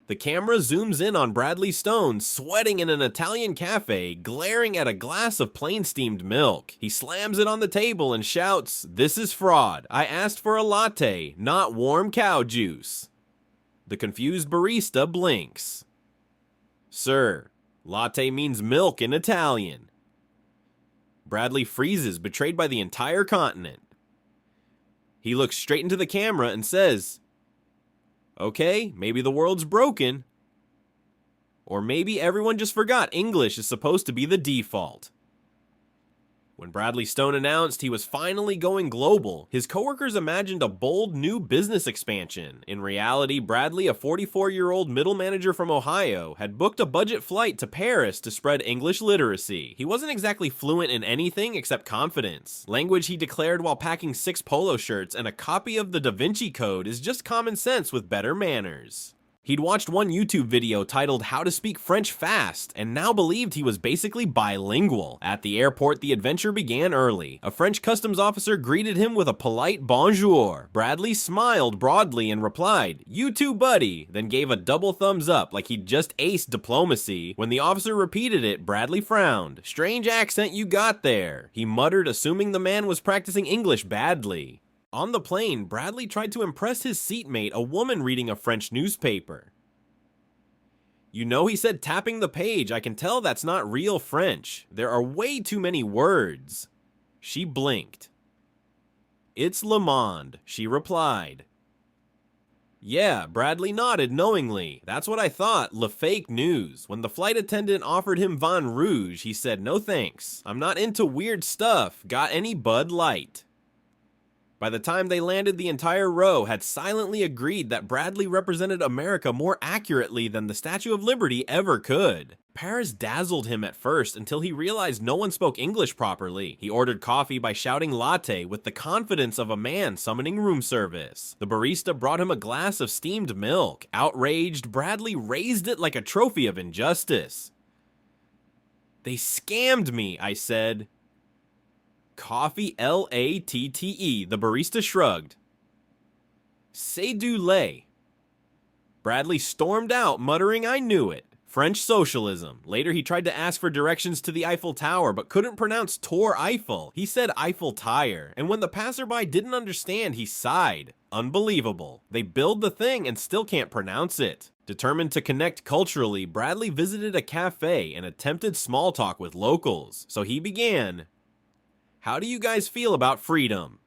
The camera zooms in on Bradley Stone, sweating in an Italian cafe, glaring at a glass of plain steamed milk. He slams it on the table and shouts, "This is fraud. I asked for a latte, not warm cow juice." The confused barista blinks. "Sir, latte means milk in Italian." Bradley freezes, betrayed by the entire continent. He looks straight into the camera and says, "Okay, maybe the world's broken. Or maybe everyone just forgot English is supposed to be the default." When Bradley Stone announced he was finally going global, his coworkers imagined a bold new business expansion. In reality, Bradley, a 44-year-old middle manager from Ohio, had booked a budget flight to Paris to spread English literacy. He wasn't exactly fluent in anything except confidence. Language he declared while packing 6 polo shirts and a copy of the Da Vinci Code is just common sense with better manners. He'd watched one YouTube video titled "How to Speak French Fast" and now believed he was basically bilingual. At the airport, the adventure began early. A French customs officer greeted him with a polite bonjour. Bradley smiled broadly and replied, "You too, buddy," then gave a double thumbs up like he'd just aced diplomacy. When the officer repeated it, Bradley frowned. "Strange accent you got there," he muttered, assuming the man was practicing English badly. On the plane, Bradley tried to impress his seatmate, a woman reading a French newspaper. "You know," he said, tapping the page, "I can tell that's not real French. There are way too many words." She blinked. "It's Le Monde," she replied. "Yeah," Bradley nodded knowingly. "That's what I thought, Le Fake News." When the flight attendant offered him Vin Rouge, he said, "No thanks. I'm not into weird stuff. Got any Bud Light?" By the time they landed, the entire row had silently agreed that Bradley represented America more accurately than the Statue of Liberty ever could. Paris dazzled him at first until he realized no one spoke English properly. He ordered coffee by shouting latte with the confidence of a man summoning room service. The barista brought him a glass of steamed milk. Outraged, Bradley raised it like a trophy of injustice. "They scammed me," I said. "Coffee latte," the barista shrugged. "C'est du lait." Bradley stormed out, muttering, "I knew it." French socialism. Later, he tried to ask for directions to the Eiffel Tower, but couldn't pronounce Tour Eiffel. He said Eiffel Tire. And when the passerby didn't understand, he sighed. Unbelievable. They build the thing and still can't pronounce it. Determined to connect culturally, Bradley visited a cafe and attempted small talk with locals. So he began, "How do you guys feel about freedom?"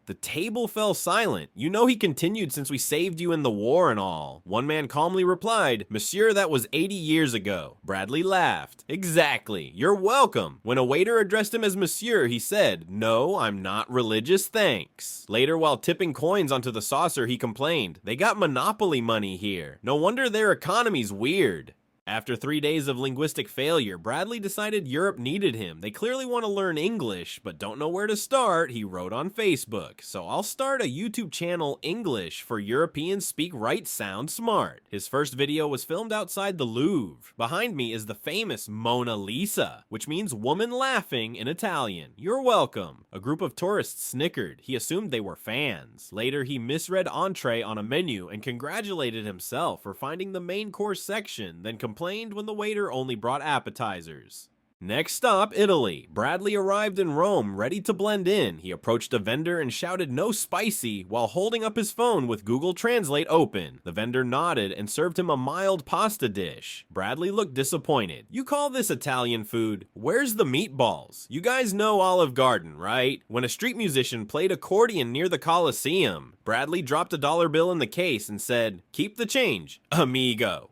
The table fell silent. "You know," he continued, "since we saved you in the war and all." One man calmly replied, "Monsieur, that was 80 years ago." Bradley laughed. "Exactly. You're welcome." When a waiter addressed him as Monsieur, he said, "No, I'm not religious, thanks." Later, while tipping coins onto the saucer, he complained, "They got monopoly money here. No wonder their economy's weird." After 3 days of linguistic failure, Bradley decided Europe needed him. They clearly want to learn English, but don't know where to start, he wrote on Facebook. "So I'll start a YouTube channel, English, for Europeans speak right sound smart." His first video was filmed outside the Louvre. Behind me is the famous Mona Lisa, which means woman laughing in Italian. "You're welcome." A group of tourists snickered. He assumed they were fans. Later, he misread entree on a menu and congratulated himself for finding the main course section, then complained when the waiter only brought appetizers. Next stop, Italy. Bradley arrived in Rome, ready to blend in. He approached a vendor and shouted "no spicy" while holding up his phone with Google Translate open. The vendor nodded and served him a mild pasta dish. Bradley looked disappointed. "You call this Italian food? Where's the meatballs? You guys know Olive Garden, right?" When a street musician played accordion near the Colosseum, Bradley dropped a dollar bill in the case and said, "Keep the change, amigo."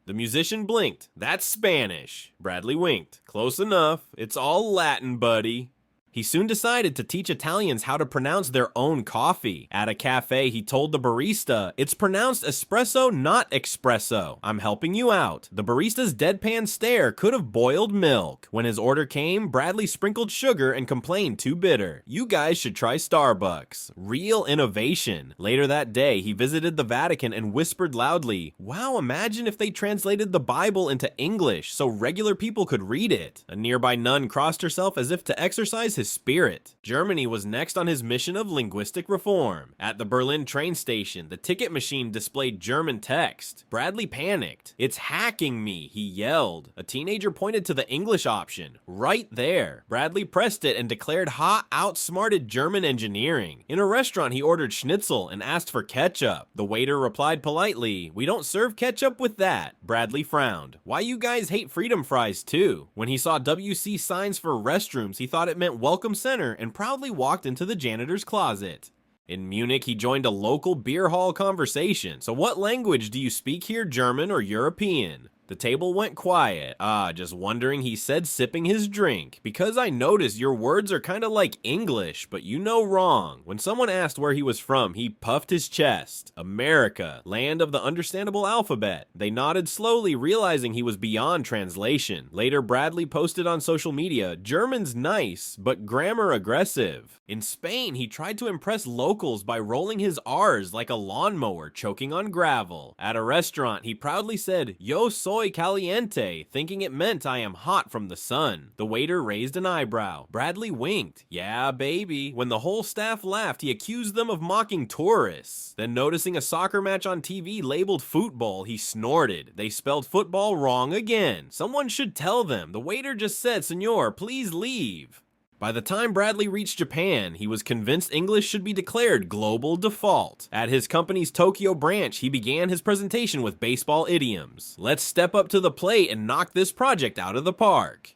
The musician blinked. "That's Spanish." Bradley winked. "Close enough. It's all Latin, buddy." He soon decided to teach Italians how to pronounce their own coffee. At a cafe, he told the barista, "It's pronounced espresso, not espresso. I'm helping you out." The barista's deadpan stare could have boiled milk. When his order came, Bradley sprinkled sugar and complained too bitter. "You guys should try Starbucks." Real innovation. Later that day, he visited the Vatican and whispered loudly, "Wow, imagine if they translated the Bible into English so regular people could read it." A nearby nun crossed herself as if to exercise his spirit. Germany was next on his mission of linguistic reform. At the Berlin train station, the ticket machine displayed German text. Bradley panicked. "It's hacking me," he yelled. A teenager pointed to the English option, right there. Bradley pressed it and declared Ha outsmarted German engineering. In a restaurant, he ordered schnitzel and asked for ketchup. The waiter replied politely, "We don't serve ketchup with that." Bradley frowned. "Why you guys hate freedom fries too?" When he saw WC signs for restrooms, he thought it meant Welcome Center and proudly walked into the janitor's closet. In Munich, he joined a local beer hall conversation. "So what language do you speak here, German or European?" The table went quiet. Just wondering, he said, sipping his drink. "Because I noticed your words are kinda like English, but you know wrong." When someone asked where he was from, he puffed his chest. "America, land of the understandable alphabet." They nodded slowly, realizing he was beyond translation. Later, Bradley posted on social media, "German's nice, but grammar aggressive." In Spain, he tried to impress locals by rolling his R's like a lawnmower choking on gravel. At a restaurant, he proudly said, "Yo soy caliente," thinking it meant "I am hot from the sun." The waiter raised an eyebrow. Bradley winked. "Yeah, baby." When the whole staff laughed, he accused them of mocking tourists. Then noticing a soccer match on TV labeled football, he snorted. They spelled football wrong again. Someone should tell them. The waiter just said, "Senor, please leave." By the time Bradley reached Japan, he was convinced English should be declared global default. At his company's Tokyo branch, he began his presentation with baseball idioms. "Let's step up to the plate and knock this project out of the park."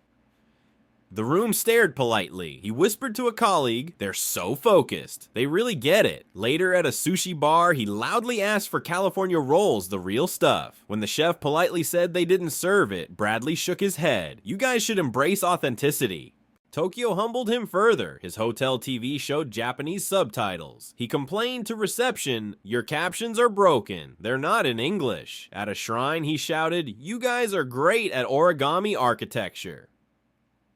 The room stared politely. He whispered to a colleague, "They're so focused. They really get it." Later at a sushi bar, he loudly asked for California rolls, the real stuff. When the chef politely said they didn't serve it, Bradley shook his head. "You guys should embrace authenticity." Tokyo humbled him further. His hotel TV showed Japanese subtitles. He complained to reception, "Your captions are broken. They're not in English." At a shrine, he shouted, "You guys are great at origami architecture."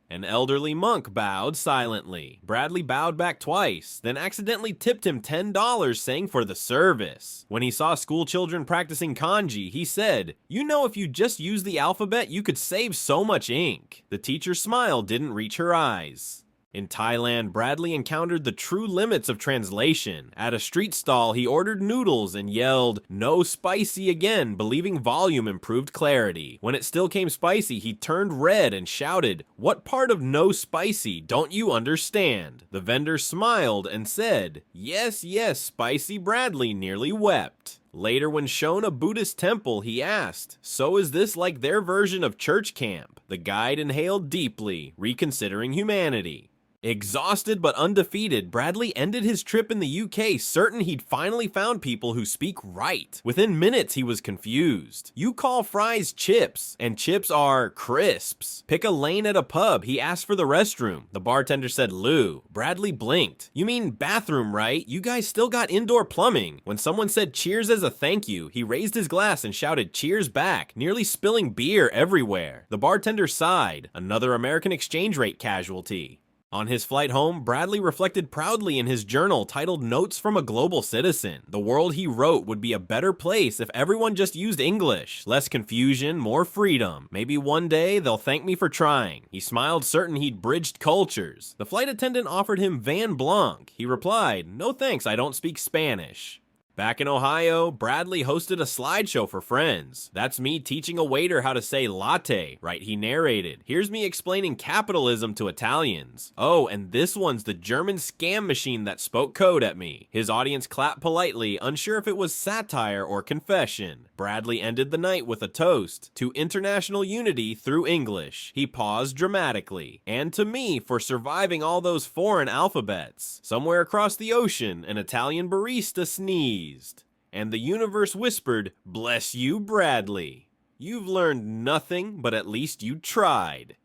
An elderly monk bowed silently. Bradley bowed back twice, then accidentally tipped him $10, saying for the service. When he saw school children practicing kanji, he said, "You know, if you just use the alphabet, you could save so much ink." The teacher's smile didn't reach her eyes. In Thailand, Bradley encountered the true limits of translation. At a street stall, he ordered noodles and yelled, "No spicy" again, believing volume improved clarity. When it still came spicy, he turned red and shouted, "What part of no spicy don't you understand?" The vendor smiled and said, "Yes, yes, spicy." Bradley nearly wept. Later, when shown a Buddhist temple, he asked, "So is this like their version of church camp?" The guide inhaled deeply, reconsidering humanity. Exhausted but undefeated, Bradley ended his trip in the UK certain he'd finally found people who speak right. Within minutes, he was confused. You call fries chips, and chips are crisps. Pick a lane at a pub. He asked for the restroom. The bartender said loo. Bradley blinked. "You mean bathroom, right? You guys still got indoor plumbing." When someone said cheers as a thank you, he raised his glass and shouted cheers back, nearly spilling beer everywhere. The bartender sighed. Another American exchange rate casualty. On his flight home, Bradley reflected proudly in his journal titled Notes from a Global Citizen. The world he wrote would be a better place if everyone just used English. Less confusion, more freedom. Maybe one day they'll thank me for trying. He smiled, certain he'd bridged cultures. The flight attendant offered him Van Blanc. He replied, "No thanks, I don't speak Spanish." Back in Ohio, Bradley hosted a slideshow for friends. "That's me teaching a waiter how to say latte," right? He narrated. "Here's me explaining capitalism to Italians. Oh, and this one's the German scam machine that spoke code at me." His audience clapped politely, unsure if it was satire or confession. Bradley ended the night with a toast to international unity through English. He paused dramatically. "And to me for surviving all those foreign alphabets." Somewhere across the ocean, an Italian barista sneezed. And the universe whispered, "Bless you, Bradley. You've learned nothing, but at least you tried."